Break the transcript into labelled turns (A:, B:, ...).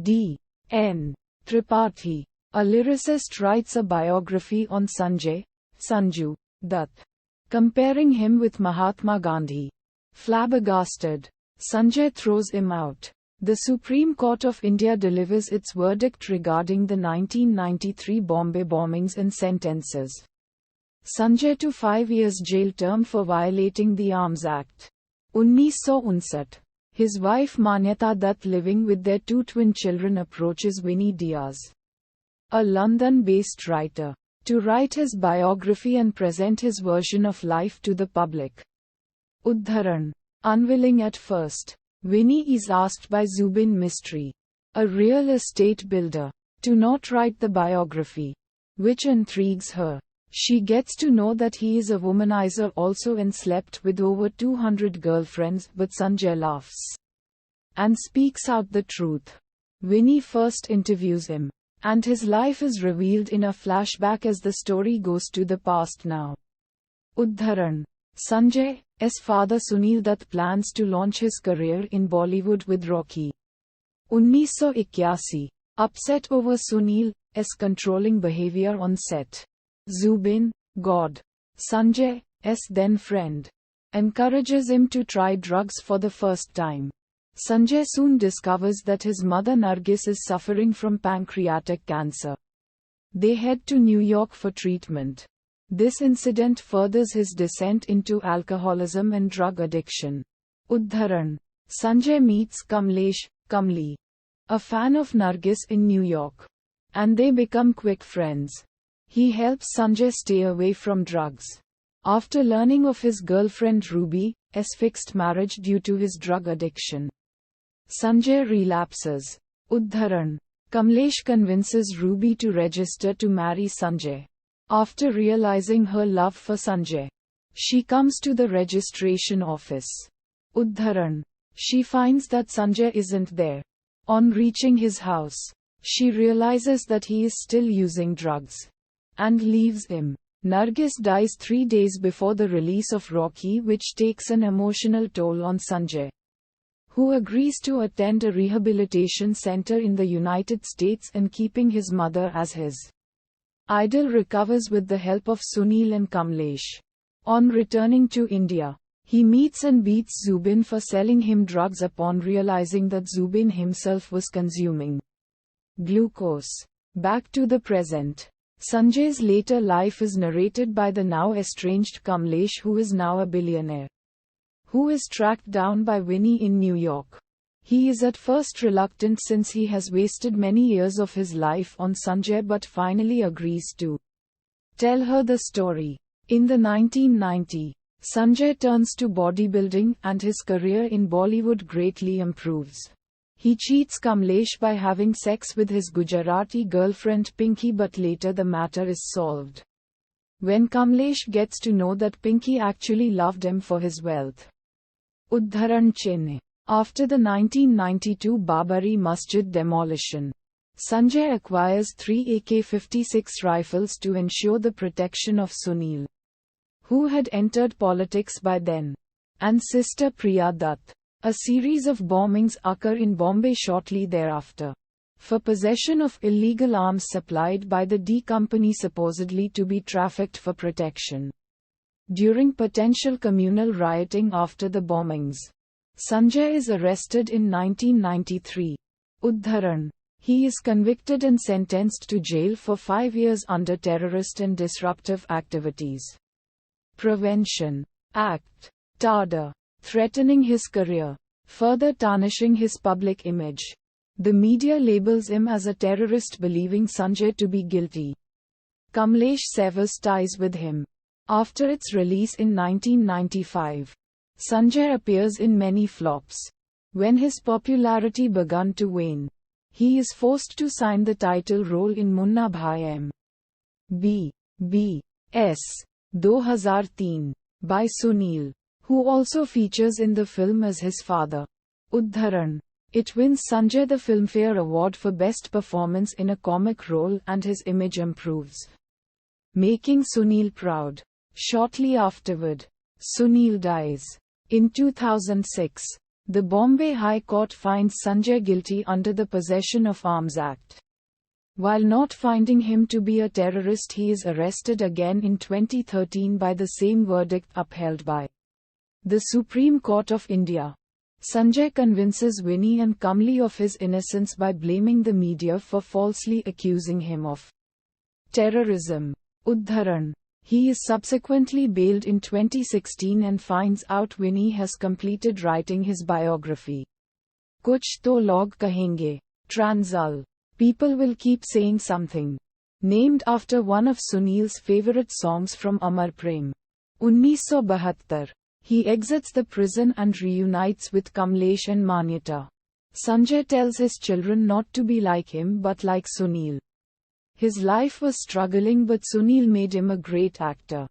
A: D. N. Tripathi, a lyricist, writes a biography on Sanju Dutt, comparing him with Mahatma Gandhi. Flabbergasted, Sanjay throws him out. The Supreme Court of India delivers its verdict regarding the 1993 Bombay bombings and sentences Sanjay to 5 years jail term for violating the Arms Act. 1959. His wife Manyata Dutt, living with their 2 twin children, approaches Winnie Diaz, a London-based writer, to write his biography and present his version of life to the public. Uddharan. Unwilling at first, Winnie is asked by Zubin Mistry, a real estate builder, to not write the biography, which intrigues her. She gets to know that he is a womanizer also and slept with over 200 girlfriends, but Sanjay laughs and speaks out the truth. Winnie first interviews him, and his life is revealed in a flashback as the story goes to the past now. Uddharan. Sanjay's father Sunil Dutt plans to launch his career in Bollywood with Rocky. 1981. Upset over Sunil's controlling behavior on set, Zubin, Sanjay's then friend, encourages him to try drugs for the first time. Sanjay soon discovers that his mother Nargis is suffering from pancreatic cancer. They head to New York for treatment. This incident furthers his descent into alcoholism and drug addiction. Uddharan. Sanjay meets Kamli, a fan of Nargis in New York, and they become quick friends. He helps Sanjay stay away from drugs. After learning of his girlfriend Ruby's fixed marriage due to his drug addiction, Sanjay relapses. Uddharan. Kamlesh convinces Ruby to register to marry Sanjay. After realizing her love for Sanjay, she comes to the registration office. Uddharan. She finds that Sanjay isn't there. On reaching his house, she realizes that he is still using drugs and leaves him. Nargis dies 3 days before the release of Rocky, which takes an emotional toll on Sanjay, who agrees to attend a rehabilitation center in the United States and keeping his mother as his idol recovers with the help of Sunil and Kamlesh. On returning to India, he meets and beats Zubin for selling him drugs upon realizing that Zubin himself was consuming glucose. Back to the present. Sanjay's later life is narrated by the now estranged Kamlesh, who is now a billionaire, who is tracked down by Winnie in New York. He is at first reluctant since he has wasted many years of his life on Sanjay, but finally agrees to tell her the story. In the 1990s, Sanjay turns to bodybuilding and his career in Bollywood greatly improves. He cheats Kamlesh by having sex with his Gujarati girlfriend Pinky, but later the matter is solved when Kamlesh gets to know that Pinky actually loved him for his wealth. Uddharan. Chennai. After the 1992 Babari Masjid demolition, Sanjay acquires 3 AK-56 rifles to ensure the protection of Sunil, who had entered politics by then, and sister Priya Dutt. A series of bombings occur in Bombay shortly thereafter, for possession of illegal arms supplied by the D Company, supposedly to be trafficked for protection. During potential communal rioting after the bombings, Sanjay is arrested in 1993. Uddharan. He is convicted and sentenced to jail for 5 years under terrorist and disruptive activities. Prevention Act. Tada. Threatening his career, further tarnishing his public image. The media labels him as a terrorist, believing Sanjay to be guilty. Kamlesh severs ties with him. After its release in 1995, Sanjay appears in many flops. When his popularity began to wane, he is forced to sign the title role in Munna Bhai M.B.B.S. 2003 by Sunil, who also features in the film as his father. Uddharan. It wins Sanjay the Filmfare Award for Best Performance in a Comic Role, and his image improves, making Sunil proud. Shortly afterward, Sunil dies. In 2006, The Bombay High Court finds Sanjay guilty under the Possession of Arms Act. While not finding him to be a terrorist, he is arrested again in 2013 by the same verdict upheld by the Supreme Court of India. Sanjay convinces Winnie and Kamli of his innocence by blaming the media for falsely accusing him of terrorism. Udharan. He is subsequently bailed in 2016 and finds out Winnie has completed writing his biography. Kuch to log kahenge. Transal. People will keep saying something. Named after one of Sunil's favorite songs from Amar Prem. 1972. He exits the prison and reunites with Kamlesh and Manyata. Sanjay tells his children not to be like him but like Sunil. His life was struggling, but Sunil made him a great actor.